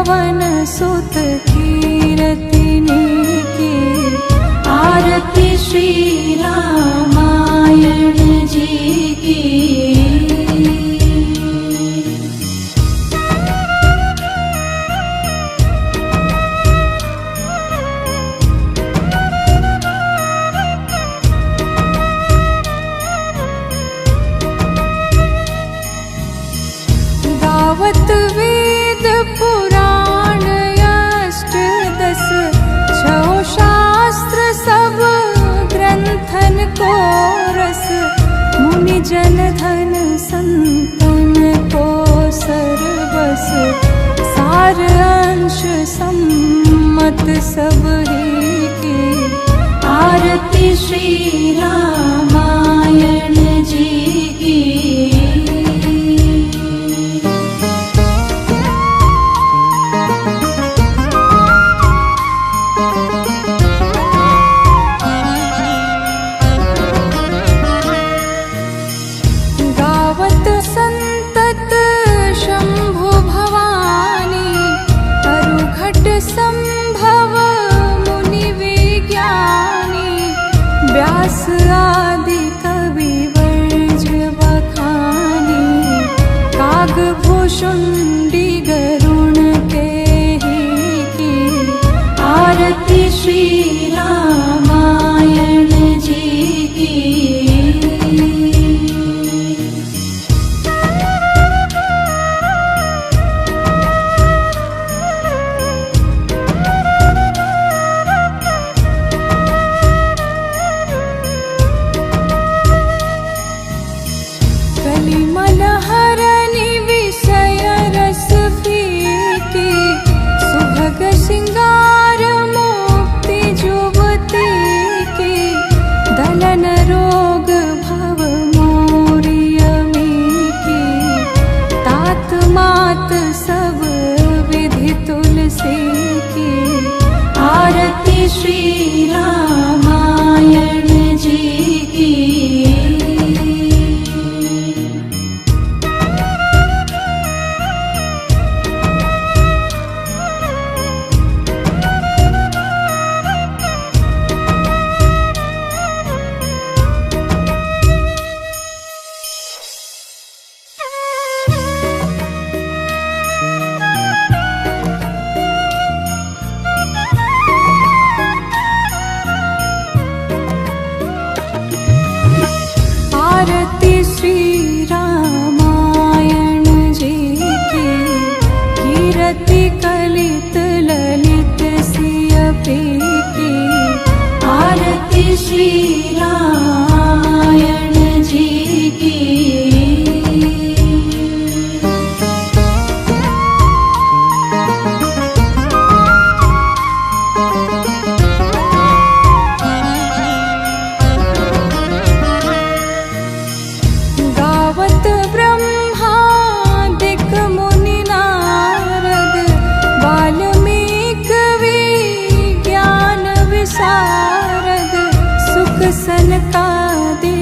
पवन सुत कीरतिनी की। आरती श्री रामायण जी की। गावत वेद पुराण अष्टदश, छो शास्त्र सब ग्रंथन को रस। मुनि जन धन संतन को सर्वस, सार अंश सम्मत सब ही की। आरती श्री रामायण जी की। संतत शंभु भवानी, अरुघट संभव मुनि विज्ञानी। व्यास आदि कवि वर्ज बखानी, कागभूषुंडी गरुण के ही की। आरती श्री रामायण जी की। कलिमल हरनि विषय रस फीकी, सुभग श्रृंगार मुक्ति जुवती की। दलन रोग भव मोरियमी की, तात मात सब विधि तुलसी की। आरती श्री रामायण जी की। आरती श्री रामायण जी की। कीरति कलित ललित सिय की। आरती श्री रामायण जी की। गावत ब्रह्मादिक मुनि नारद, वाल्मीकि विज्ञान विशारद। सुख सनकादिक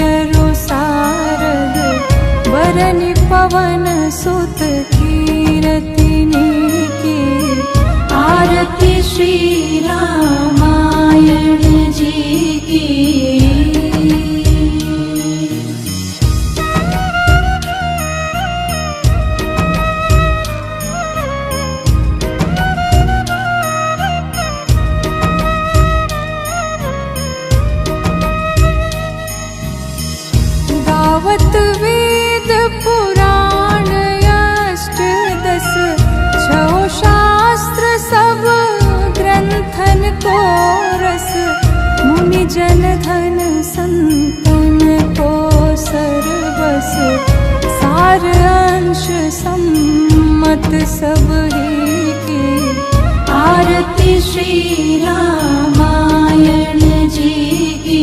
अरु सारद, वरनि पवन सुत कीरतिनी की। आरती श्री रामायण जी की। गावत वेद पुराण अष्टदश, छो शास्त्र सब ग्रंथन को रस। मुनि जन धन संतन को सर्वस, सार अंश सम्मत सब ही की। आरती श्री रामायण जी की।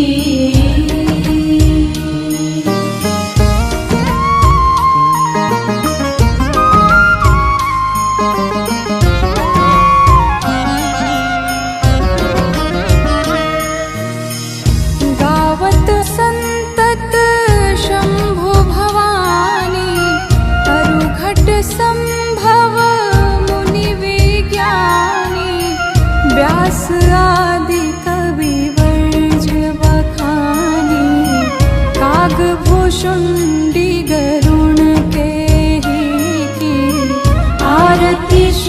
संभव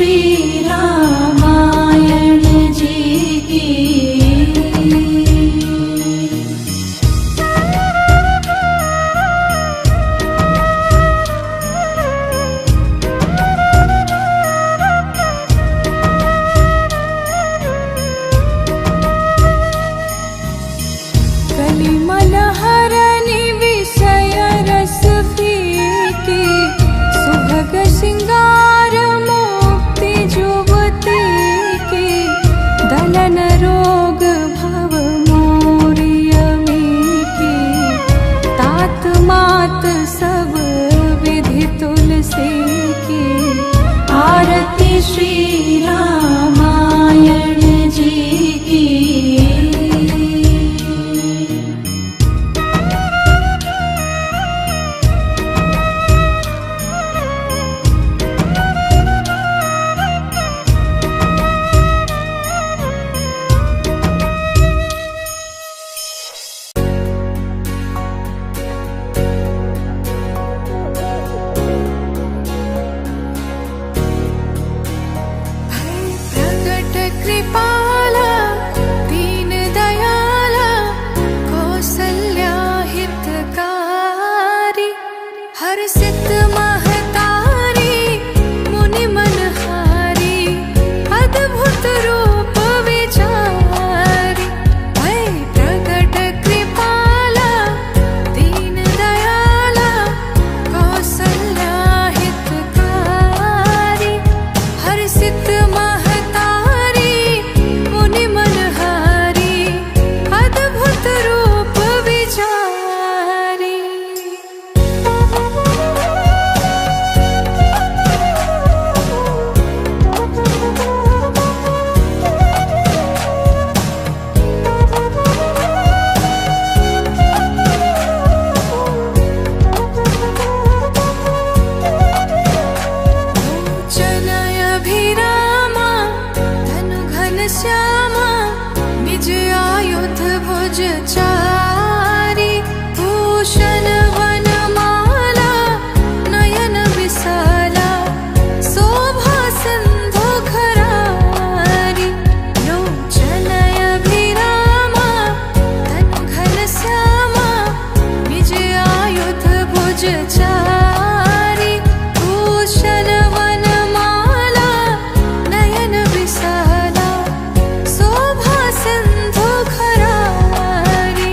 श्री रामायण जी की। कलिमलहरनि विषय रस फीकी, सुभग सिंगार मुक्ति जुवती की। दलन रोग भव मोरियमी की, तात मात सब विधि तुलसी की। आरती श्री रामायण जी की। कृपाला दीन दयाला कौसल्या हितकारी। हर्षित महतारी मुनि मनहारी, अद्भुत रूप विचारी। भय प्रगट कृपाला दीन दयाला कौसल्या हितकारी। हर्षित श्यामा निज आयुध भुज चारी। भूषण वनमाला नयन विशाला, शोभा सिंधु खरारी। लोचन अभिरामा तनु घन श्यामा, निज आयुध भुज चारी। भूषण वनमाला नयन विशाला, सिंधु खरारी।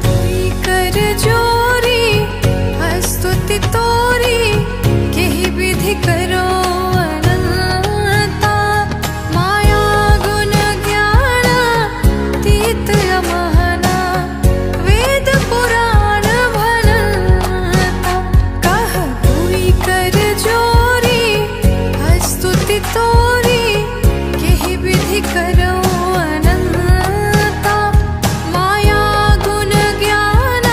दुई कर जोरी स्तुति तोरी, केहि विधि करो तोरी। केहि विधि करो अनंता, माया गुण ज्ञान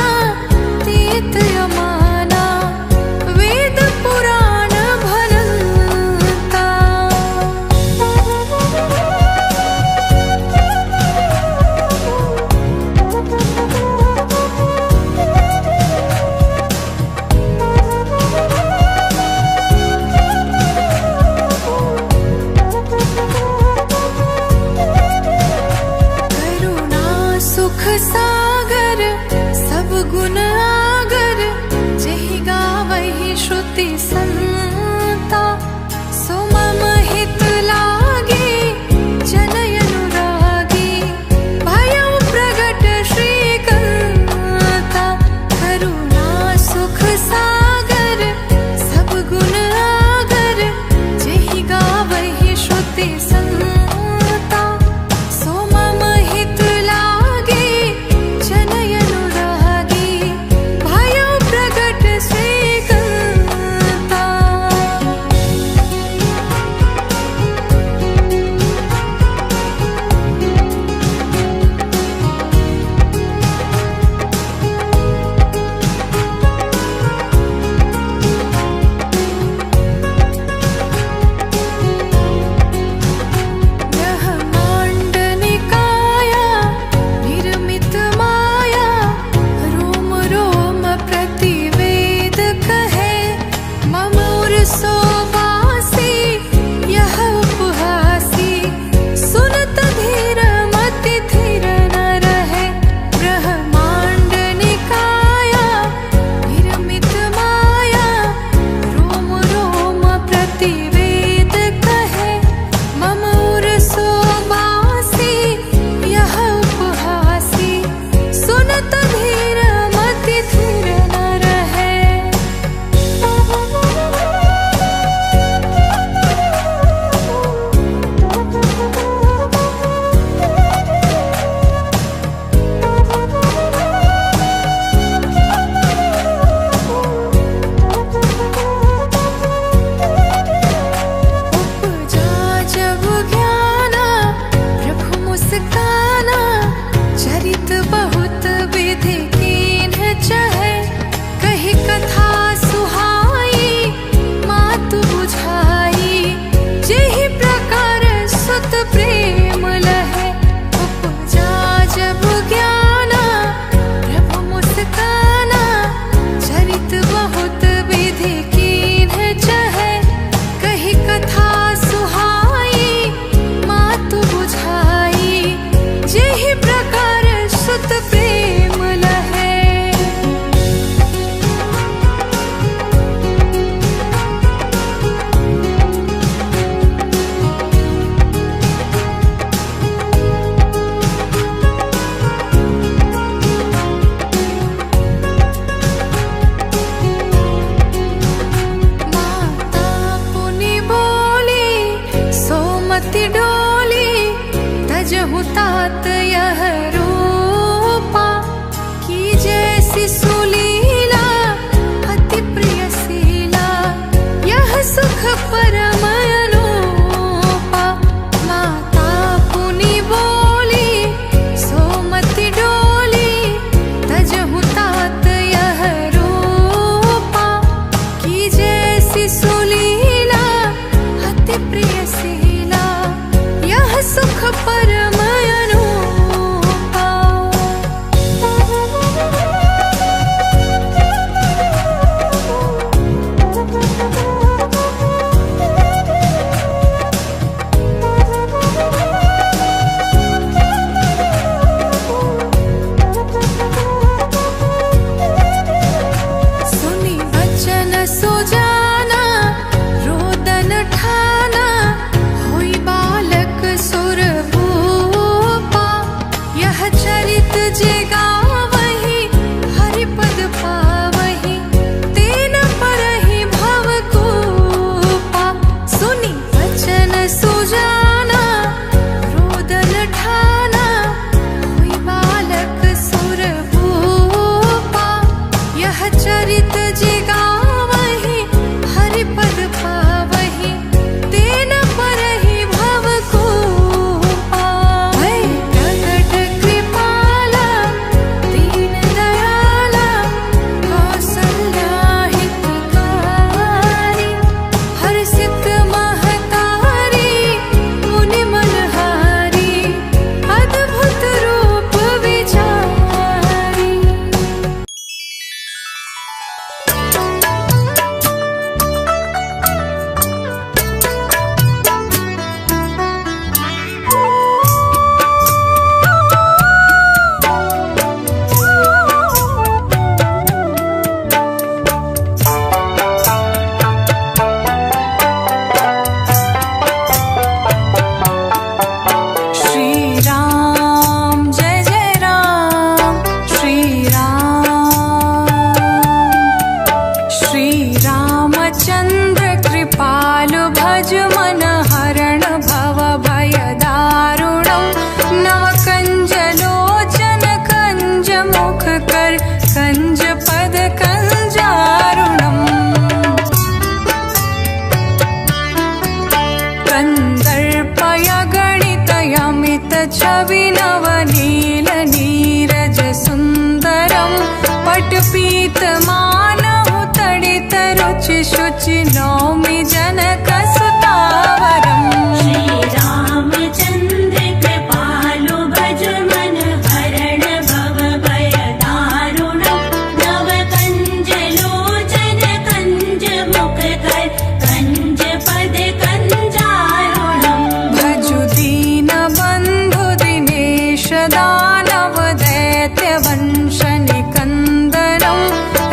पीत मानहु तडित रुचि शुचि नौमि जनक सुतावरम् श्रीरामचन्द्र कृपालु भज मन हरण भव भय दारुणम् नव कंज लोचन कंज मुख कर कंज पद कंजारुणम् भजु दीन बन्धु दिनेश दानव दैत्य वंश निकन्दनम्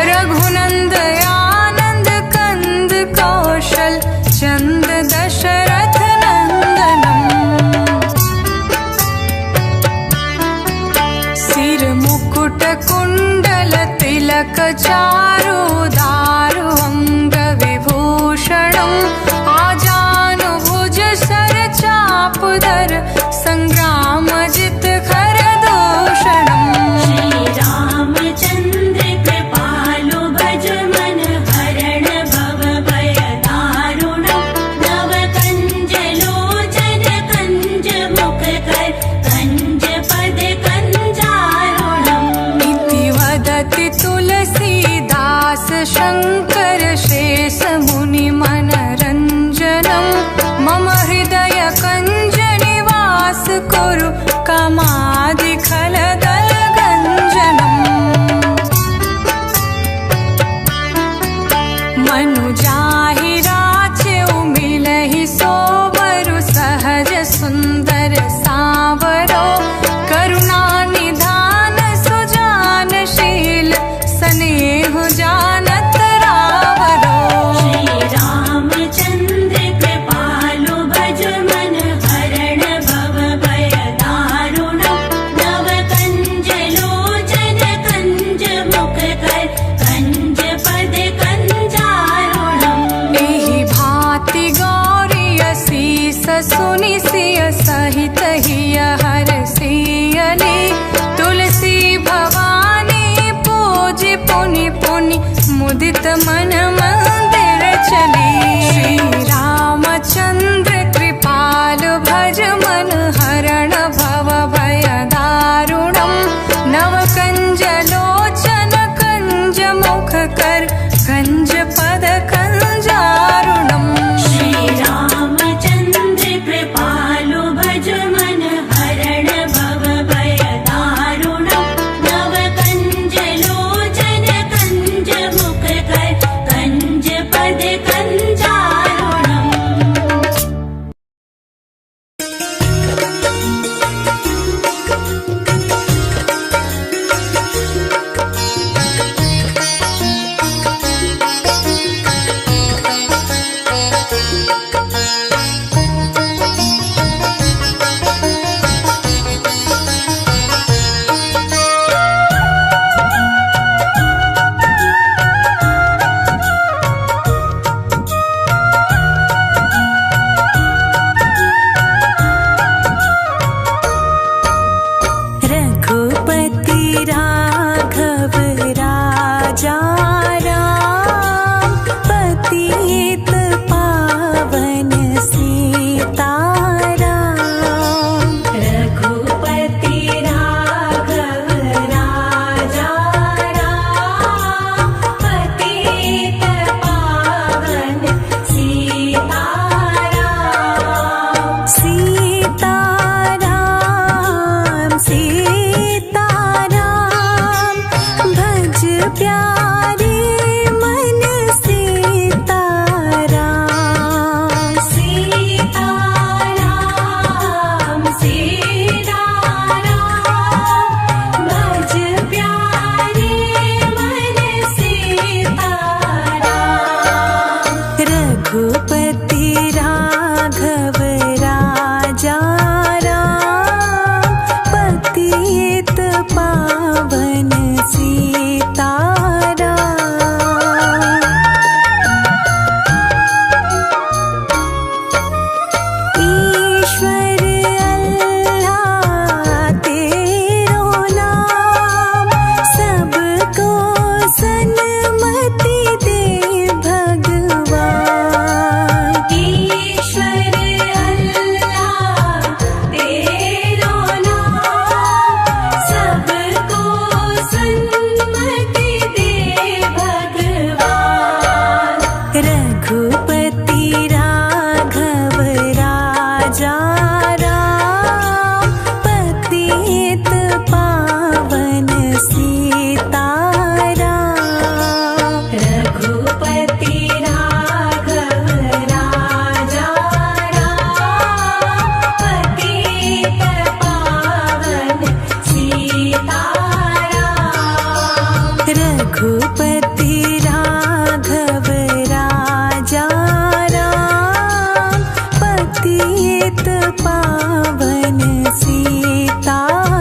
रघुनन्दयानन्द कन्द कौशल चन्द दशरथ नन्दनम् सिर मुकुट कुण्डल तिलक चारु दारु अङ्ग विभूषणम् आजानुभुज शर चापधर संग्राम जित खर दूषणम् श्रीरामचन्द्र कृपालु भज मन हरण भव भय दारुणम् नव कंज लोचन कंज मुख कर कंज पद कंजारुणम् इति वदति तुलसीदास शङ्कर शेष मुनि मनरञ्जनम् मम हृदय कञ्ज निवास कुरु कामादि खलदल गञ्जनम् मनुजाहि राचेउ मिलहि सोबरु सहज सुन्दर सावरो करुणा निधान सुजानशील स्नेहु जानत रावरो श्रीरामचन्द्र कृपालु भज मन हरण भव भय दारुणम् नव कंज लोचन कंज मुख कर कंज पद कंजारुणम् एहि भाति गौरी असीस सुनि सिय सहित हिय हर सियली तुलसी भवानी पूजि पुनि पुनि मुदित मन मंदिर चली श्री रामचंद्र कृपालु भज मन हरण भव भय दारुणम् नव कंज लोचन कंज मुख कर कंज पद कंजारुणम् श्रीरामचन्द्र कृपालु भज मन हरण भव भय दारुणम् नव कंज लोचन कंज मुख कर कंज पद कंजारुणम् रघुपति राघव राजा राम पतित पावन सीताराम रघुपति राघव राजा राम पतित पावन सीताराम सीताराम सीताराम भज प्यारे मन सीताराम सीताराम सीताराम भज प्यारे मन सीताराम रघुपति राघव राजा राम पतित पावन सीताराम रघुपति राघव राजा राम पतित पावन सीताराम।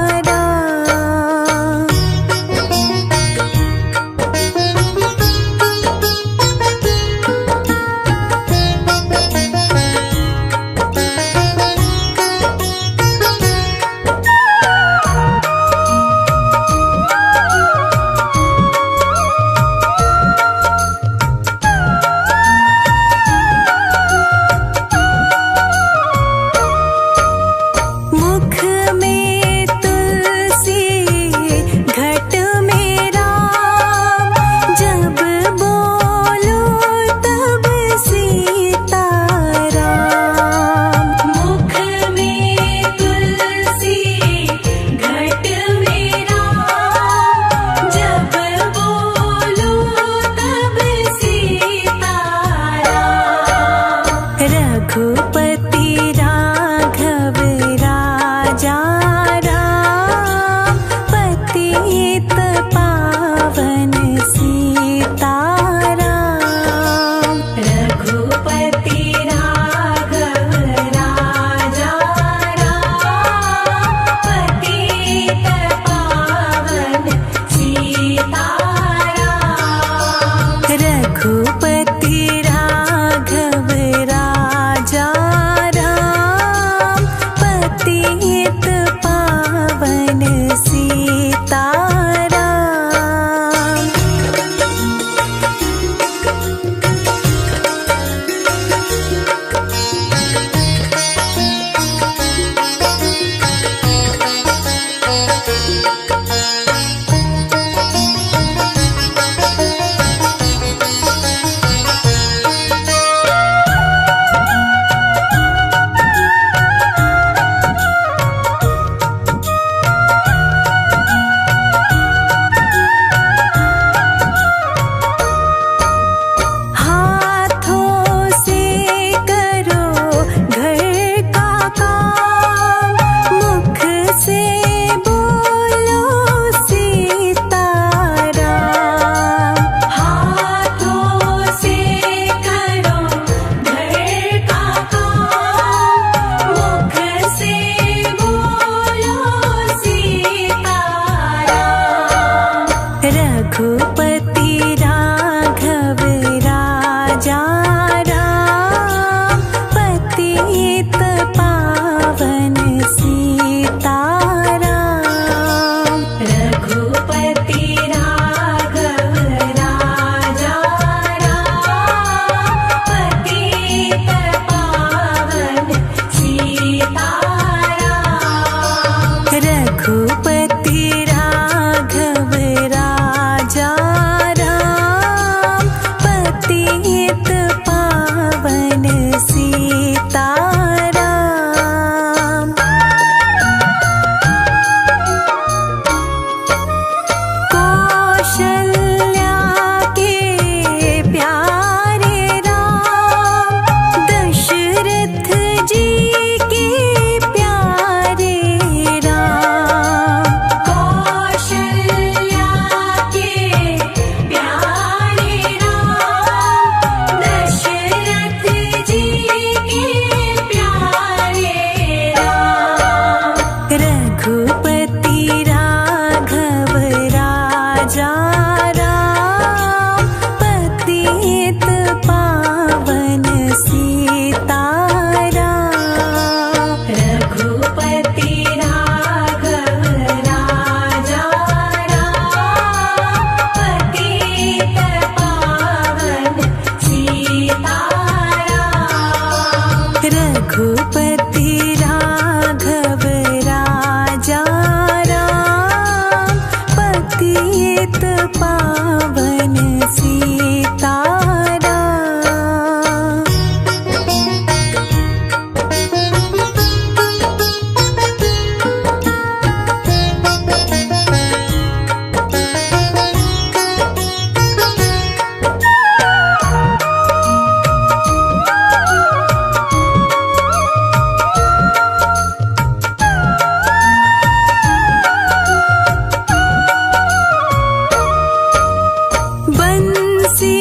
बंसी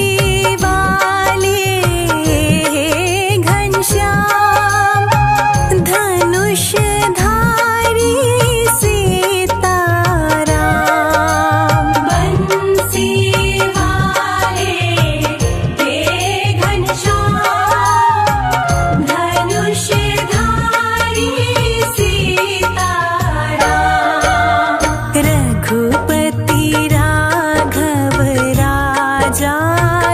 वाले घनश्याम धनुषधारी सीताराम। बंसी वाले हे घनश्याम धनुषधारी सीताराम। रघुपति राघव राजा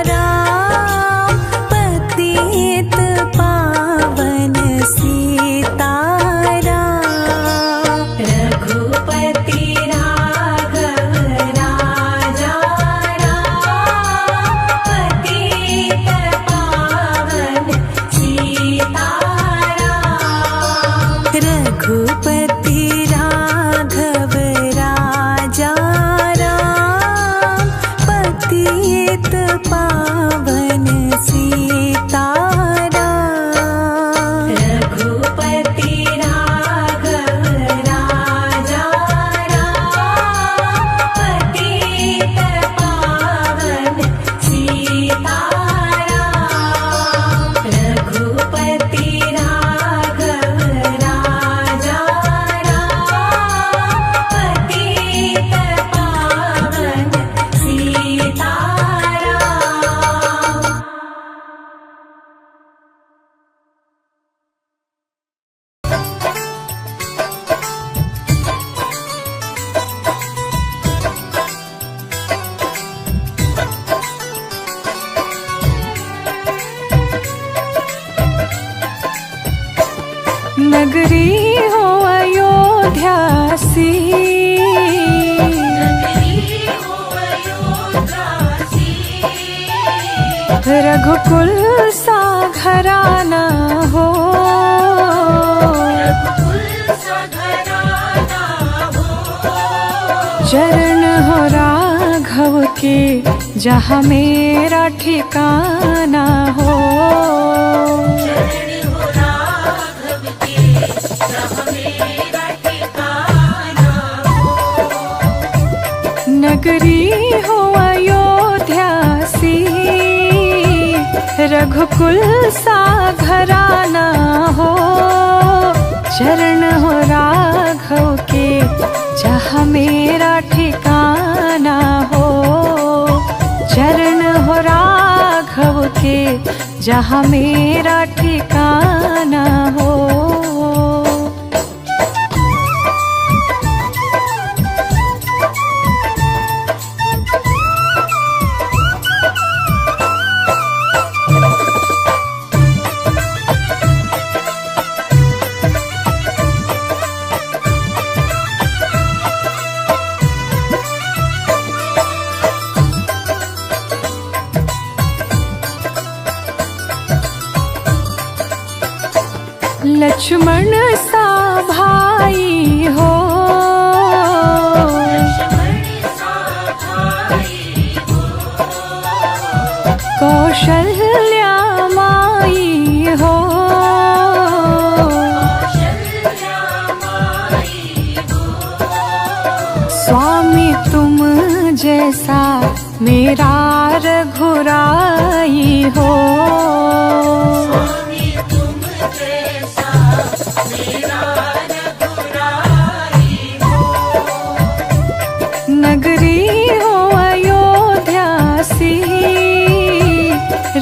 राम पतित पावन सीताराम। रघुपति राघव राजा राम पतित पावन सीताराम। रघुपति राघव राजा राम पतित पावन सीताराम। रघुपति राघव राजा राम पतित पावन सीताराम। रघुपति राघव राजा राम पतित पावन सीताराम। नगरी हो अयोध्या सी, रघुकुल सा घराना हो। चरण हो राघव के जहाँ मेरा ठिकाना हो। नगरी हो अयोध्या सी, रघुकुल सा घराना हो। चरण हो राघव के जहाँ मेरा ठिकाना हो। चरण हो राघव के जहाँ मेरा ठिकाना हो। लक्ष्मण सा भाई हो। कौशल्या माई हो। स्वामी तुम जैसा मेरा रघुराई हो। नगरी हो अयोध्या सी,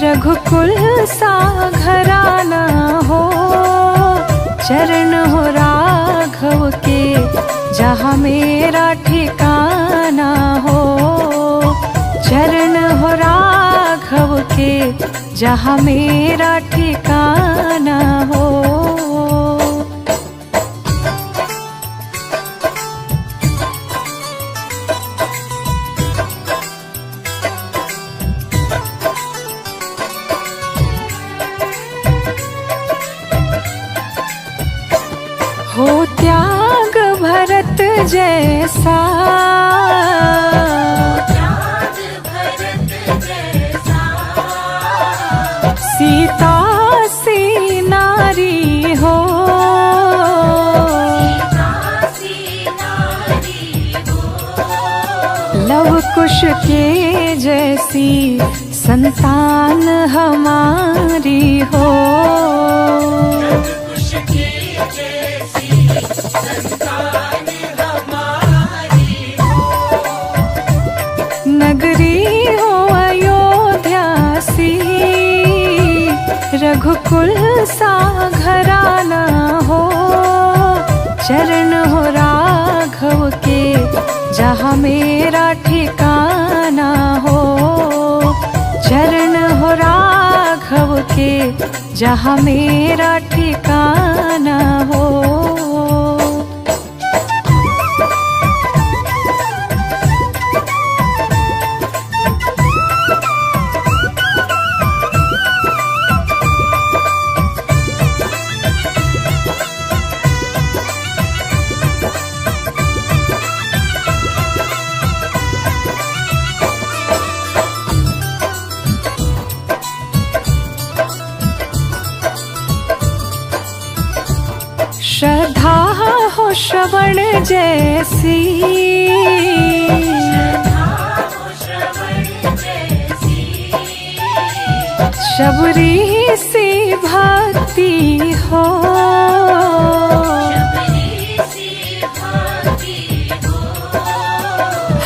रघुकुल सा घराना हो। चरण हो राघव के जहाँ मेरा ठिकाना हो। चरण हो राघव के जहाँ मेरा ठिकाना हो। हो त्याग भरत जैसा, सीता सी नारी हो। लव कुश के जैसी संतान हमारी हो। नगरी हो अयोध्या सी, रघुकुल सा घराना हो। चरण हो राघव के जहाँ मेरा ठिकाना हो। चरण हो राघव के जहाँ मेरा ठिकाना हो। श्रद्धा हो श्रवण जैसी, शबरी सी भक्ति हो।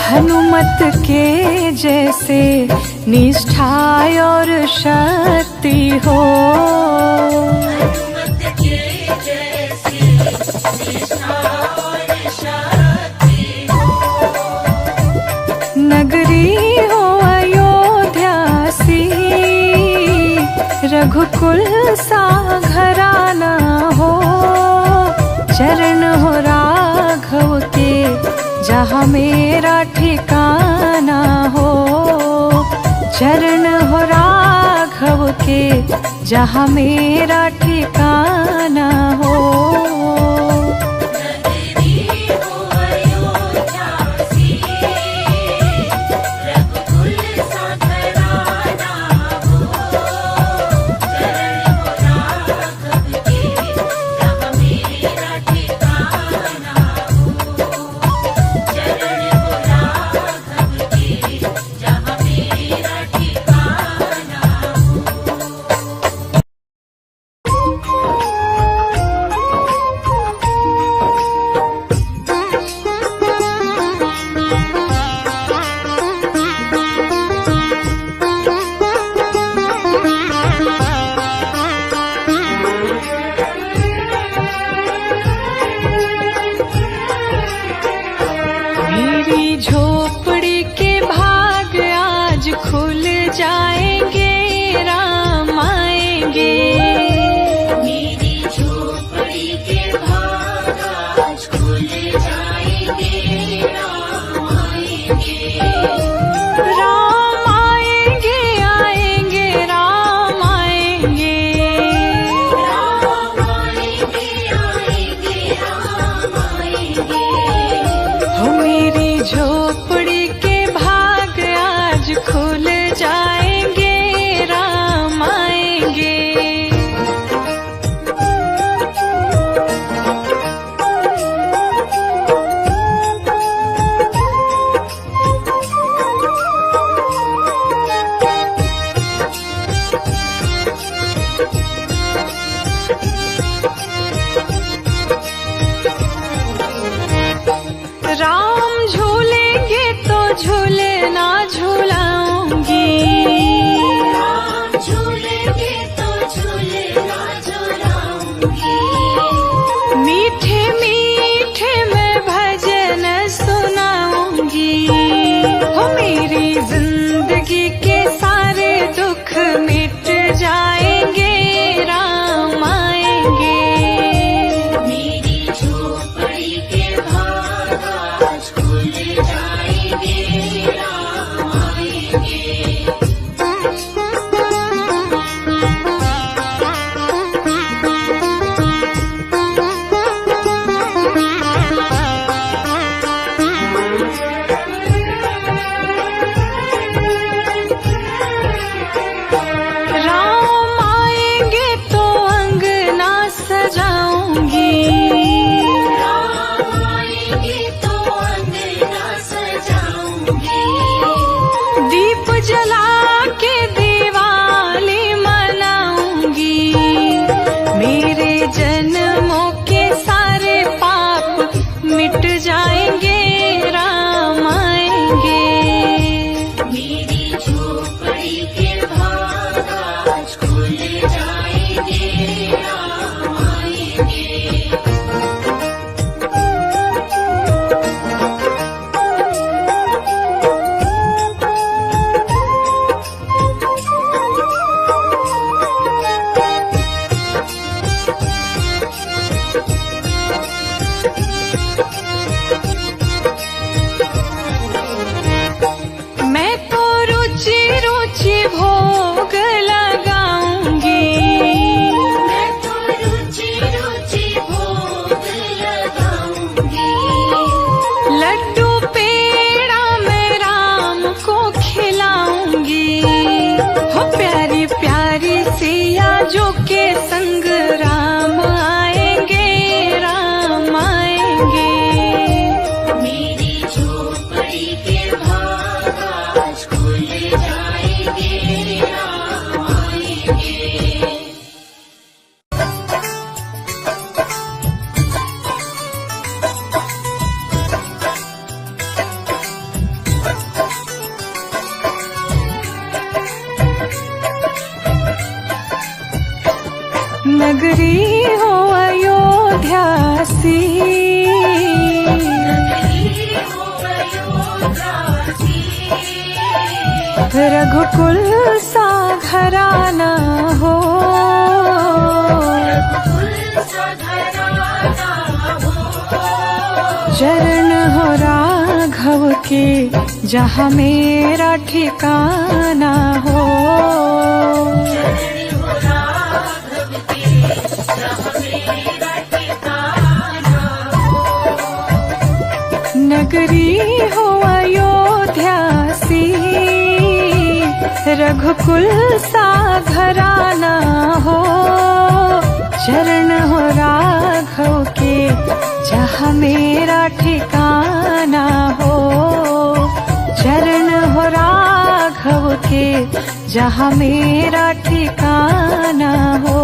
हनुमत के जैसे निष्ठा और शक्ति हो। नगरी हो अयोध्या सी, रघुकुल सा घराना हो। चरण हो राघव के जहाँ मेरा ठिकाना हो। चरण हो राघव के जहाँ मेरा ठिकाना हो। झोपड़ी के भाग आज खुल जाएंगे, राम आएंगे। मेरी झोपड़ी के भाग आज खुल जाएंगे, राम आएंगे। राम आएंगे, आएंगे, राम आएंगे। राम आएंगे, आएंगे, राम आएंगे। हो मेरी झोपड़ी के भाग आज खुल जाएंगे, राम आएंगे। राम झूलेंगे तो झूले ना झूलाऊंगी। झोपड़ी के भाग आज खुल जाएंगे, राम आएंगे। मैं तो रुचि रुचि भोग लगाऊंगी, मैं तो रुचि रुचि भोग लगाऊंगी, लड्डू पेड़ा मैं राम को खिलाऊंगी। हो प्यारी प्यारी सिया जो के संग राम आएंगे, राम आएंगे। मेरी झोपड़ी के भाग आज खुल जाएंगे, राम आएंगे। नगरी हो अयोध्या सी, नगरी हो अयोध्या सी, रघुकुल सा घराना हो, रघुकुल सा घराना हो, चरण हो राघव के जहाँ मेरा ठिकाना हो। चरण हो राघव के जहाँ मेरा ठिकाना हो। नगरी हो अयोध्या सी, रघुकुल सा घराना हो, चरण हो राघव के जहाँ मेरा ठिकाना हो। चरण हो राघव के जहाँ मेरा ठिकाना हो।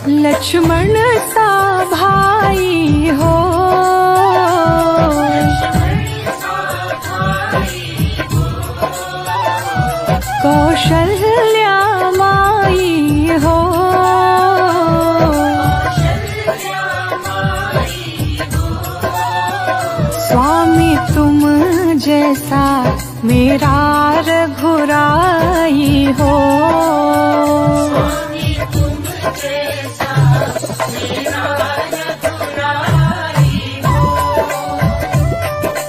लक्ष्मण सा भाई हो, कौशल्या माई हो, स्वामी तुम जैसा मेरा रघुराई हो।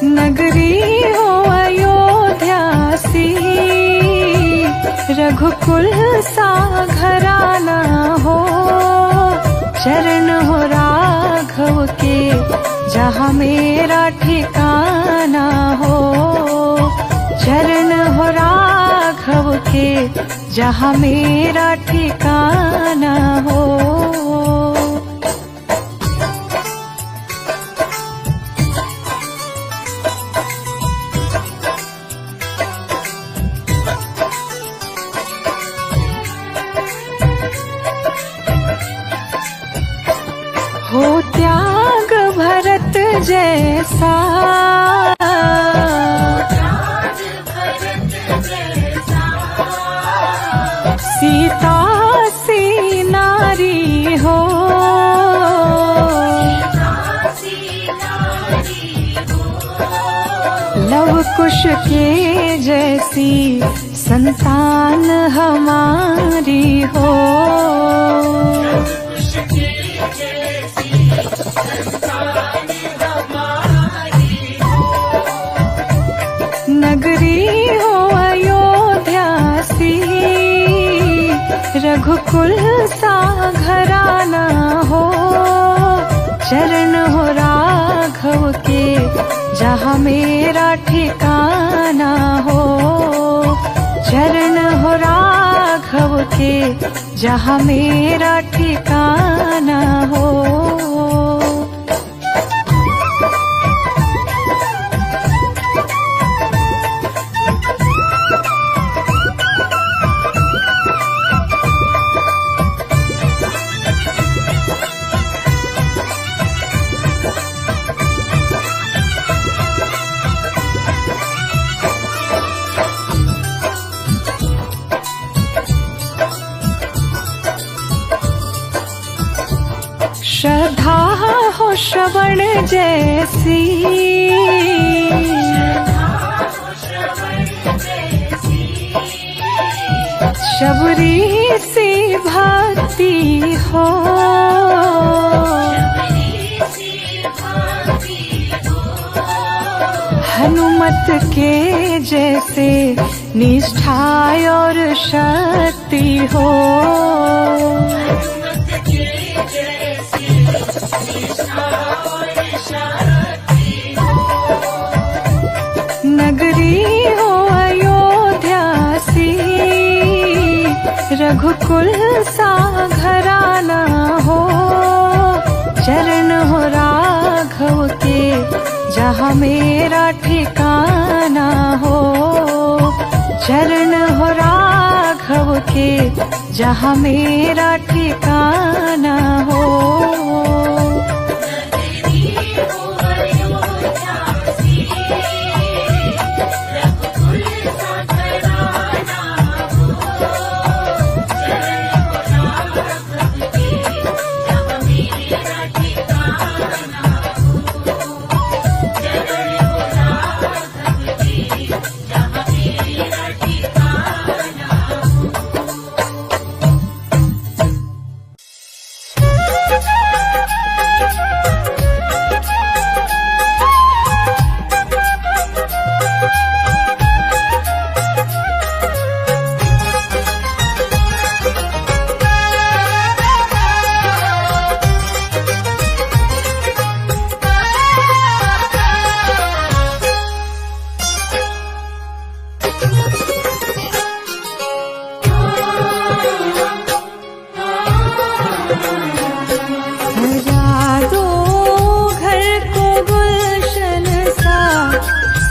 नगरी हो अयोध्या सी, रघुकुल सा घराना हो, चरण हो राघव के जहाँ मेरा ठिकाना हो। चरण हो राघव के जहाँ मेरा ठिकाना हो। हो त्याग भरत जैसा, सीता सी नारी हो, लव कुश के जैसी संतान हमारी हो। नगरी हो अयोध्या सी, रघुकुल सा घराना हो, चरण हो राघव के जहाँ मेरा ठिकाना हो। चरण हो राघव के जहाँ मेरा ठिकाना हो। श्रद्धा हो श्रवण जैसी, शबरी सी भक्ति हो, हनुमत के जैसे निष्ठा और शक्ति हो। नगरी हो अयोध्या सी, रघुकुल सा घराना हो, चरण हो राघव के जहाँ मेरा ठिकाना हो। चरण हो राघव के जहाँ मेरा ठिकाना हो।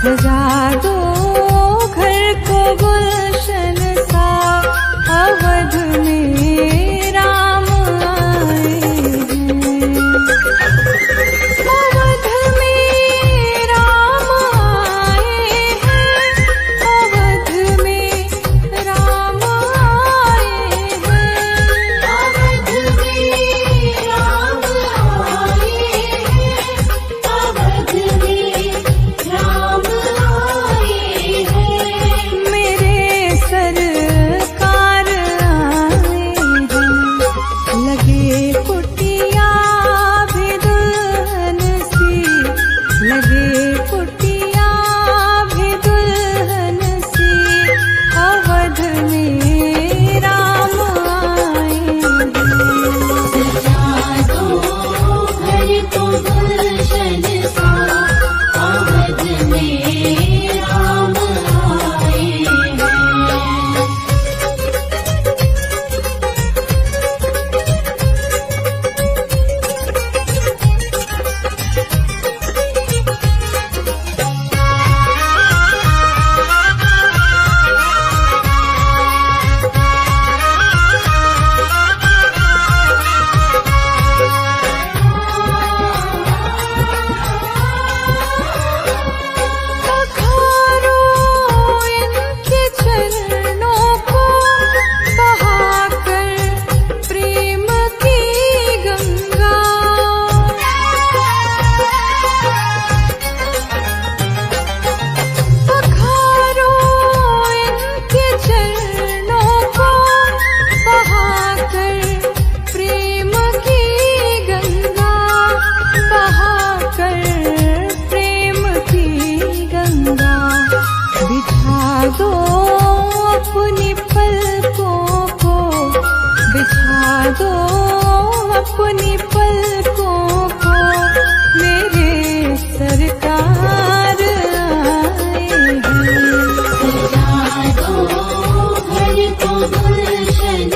सजा दो घर को गुलशन सा, अवध में राम आए हैं। अवध में राम आए हैं, अवध में राम आए हैं। अवध में राम आए हैं, अवध में राम दो अपनी पलकों को, मेरे सरकार आए हैं। सजा दो घर को गुलशन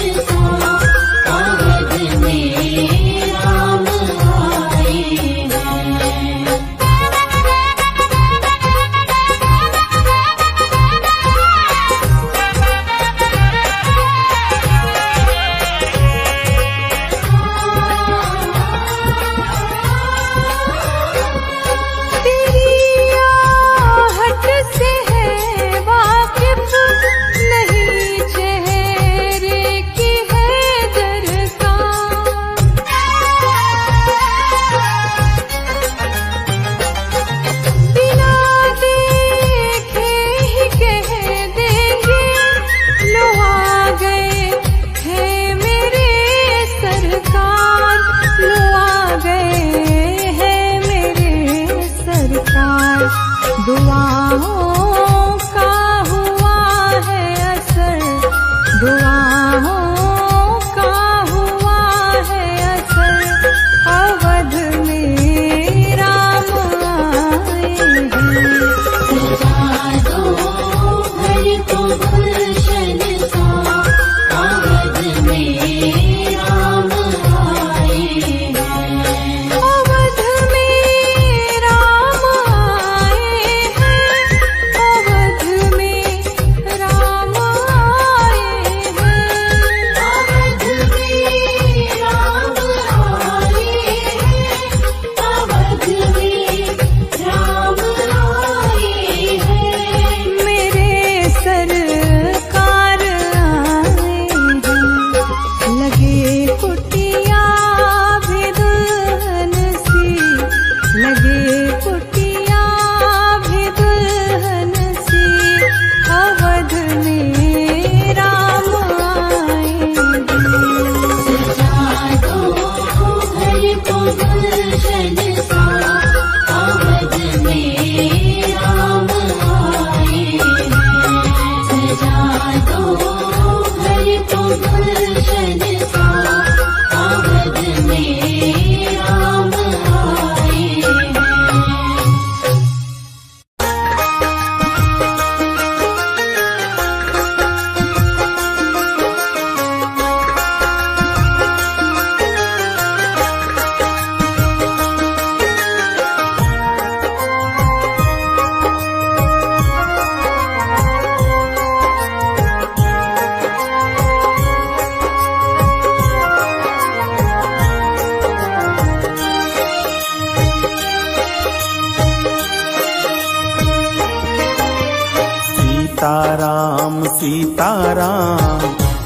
सीताराम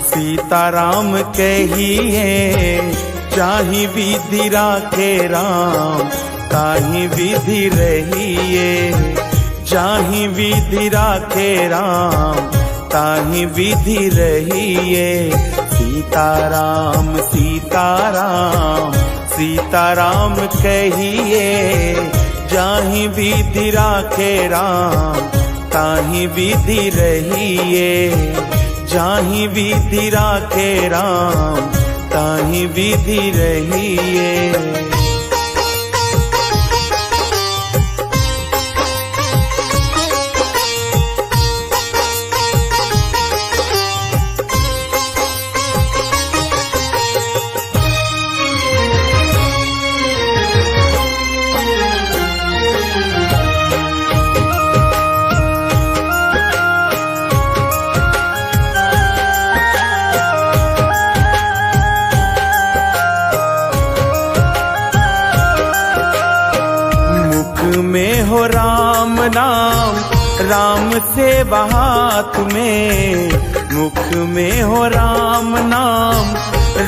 सीताराम कहिए चाहि विधि राखे राम ताहि विधि रहिए जाहि विधि राखे राम ताहि विधि रहिए सीताराम सीताराम सीताराम कहिए जाहि विधि राखे राम ताहि विधि रहिए जाहि विधि राखे राम ताहि विधि रहिए। में हो राम नाम राम से हाथ में मुख में हो राम नाम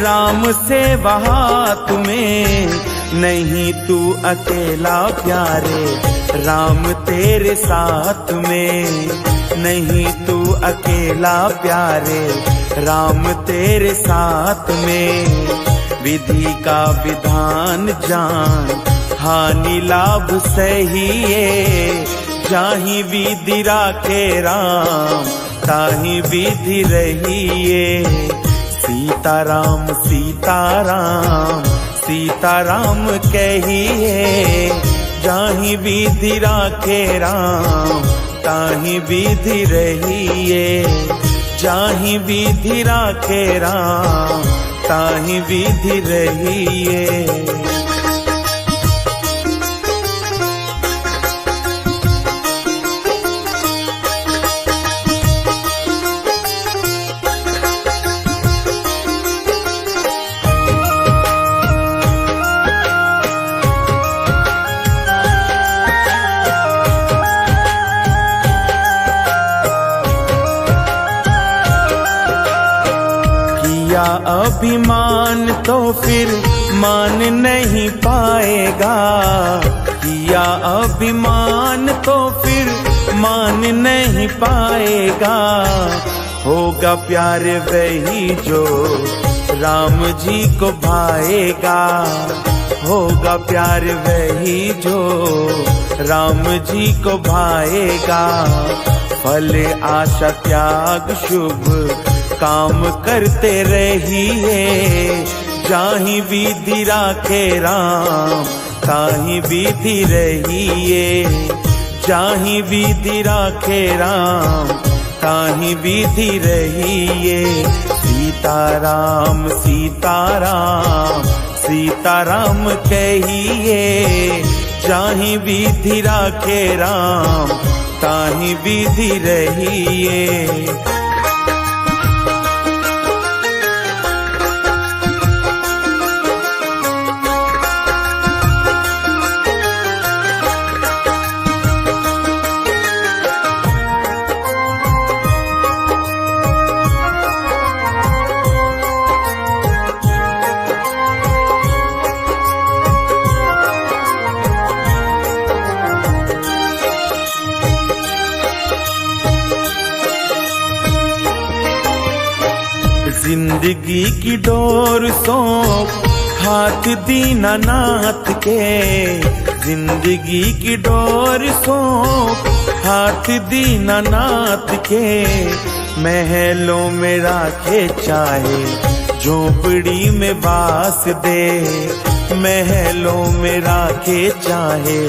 राम से हाथ में नहीं तू अकेला प्यारे राम तेरे साथ में नहीं तू अकेला प्यारे राम तेरे साथ में विधि का विधान जान हानि लाभ सहिए जाहि विधि राखे राम ताहि विधि रहिए सीताराम सीताराम सीताराम कहिए जाहि विधि राखे राम ताहि विधि रहिए जाहि विधि राखे राम ताहि विधि रहिए। अभिमान तो फिर मान नहीं पाएगा किया अभिमान तो फिर मान नहीं पाएगा होगा प्यार वही जो राम जी को भाएगा होगा प्यार वही जो राम जी को भाएगा फल आशा त्याग शुभ काम करते रहिए जाहि विधि राखे राम ताहि विधि रहिए जाहि विधि राखे राम ताहि विधि रहिए सीताराम सीताराम सीताराम कहिए जाहि विधि राखे राम ताहि विधि रहिए। जिंदगी की डोर सौंप हाथ दीनानाथ के जिंदगी की डोर सौंप हाथ दीनानाथ के महलों में राखे चाहे झोपड़ी में बास दे महलों में राखे चाहे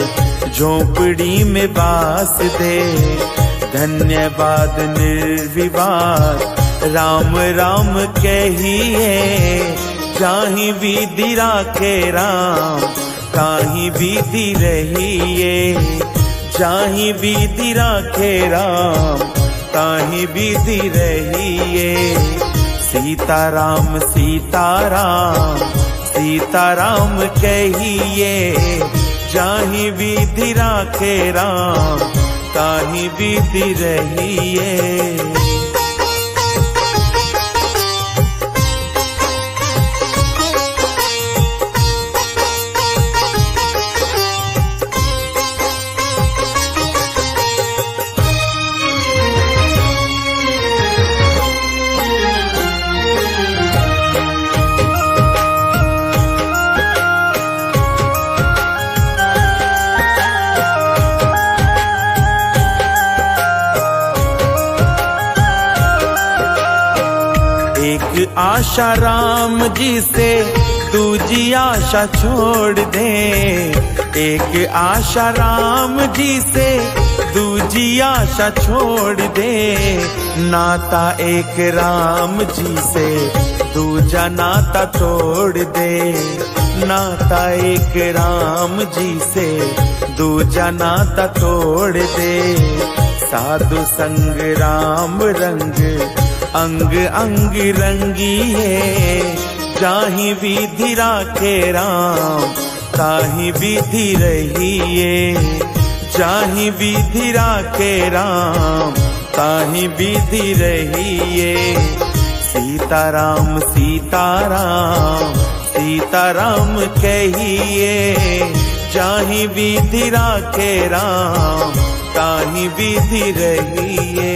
झोपड़ी में बास दे धन्यवाद निर्विवाद राम राम कहिए जाहि विधि राखे राम ताहि विधि रहिए जाहि विधि राखे राम ताहि विधि रहिए सीताराम सीताराम सीताराम कहिए जाहि विधि राखे राम ताहि विधि रहिए। एक आशा राम जी से दूजी आशा छोड़ दे। एक आशा राम जी से दूजी आशा छोड़ दे। नाता एक राम जी से दूजा नाता तोड़ दे। नाता एक राम जी से दूजा नाता तोड़ दे। साधु संग राम रंग अंग अंग रंगी है। जाहि विधि राखे राम ताहि विधि रहिए। जाहि विधि राखे राम ताहि विधि रहिए। सीताराम सीताराम सीताराम कहिए। जाहि विधि राखे राम ताहि विधि रहिए।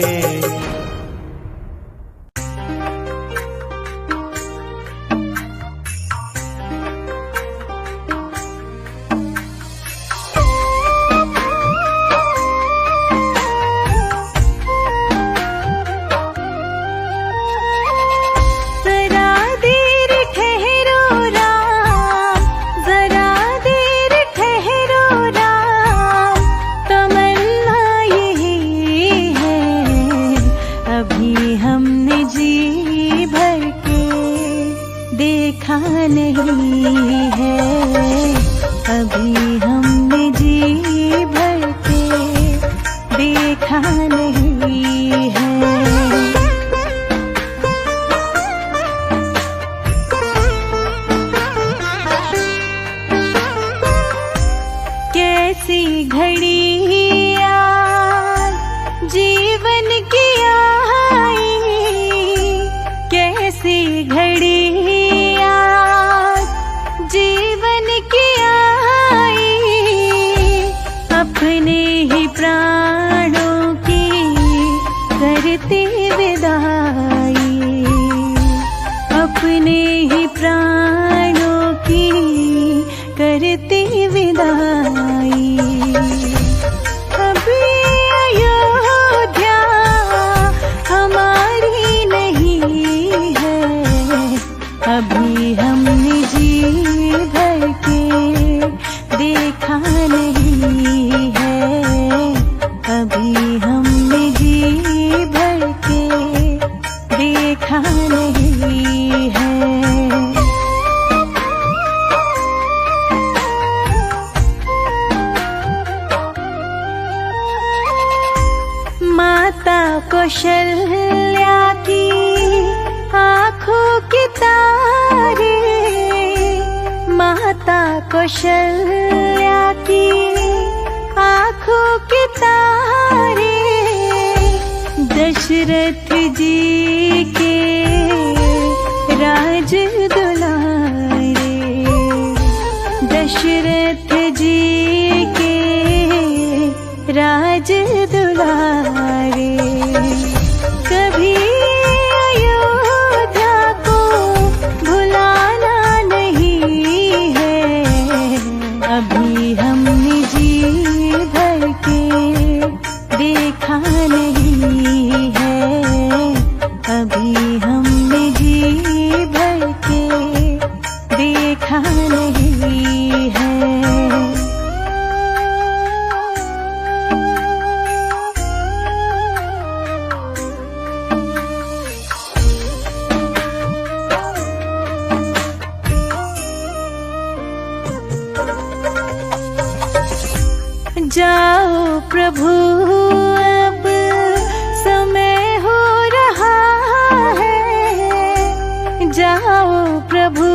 नहीं है अभी हमने जी भर के देखा नहीं है। कैसी घड़ी आज जीवन की आई। कैसी घड़ी जीवन की आई। अपने ही प्राणों की करती विदाई। अपने ही प्राणों की करती विदाई। अभी अयोध्या हमारी नहीं है। अभी हमने जी भर के देखा नहीं है। अभी हमने जी भर के देखा नहीं है। माता कौशल्या की आँखों के तारे। माता कौशल्या की आँखों के तारे। दशरथ जी के राज दुलारे। दशरथ जी के राज दुलारे। कभी अयोध्या को भुलाना नहीं है। अभी हमने जी भर के देखा नहीं है। अभी हमने जी भर के देखा नहीं है। जाओ प्रभु अब समय हो रहा है। जाओ प्रभु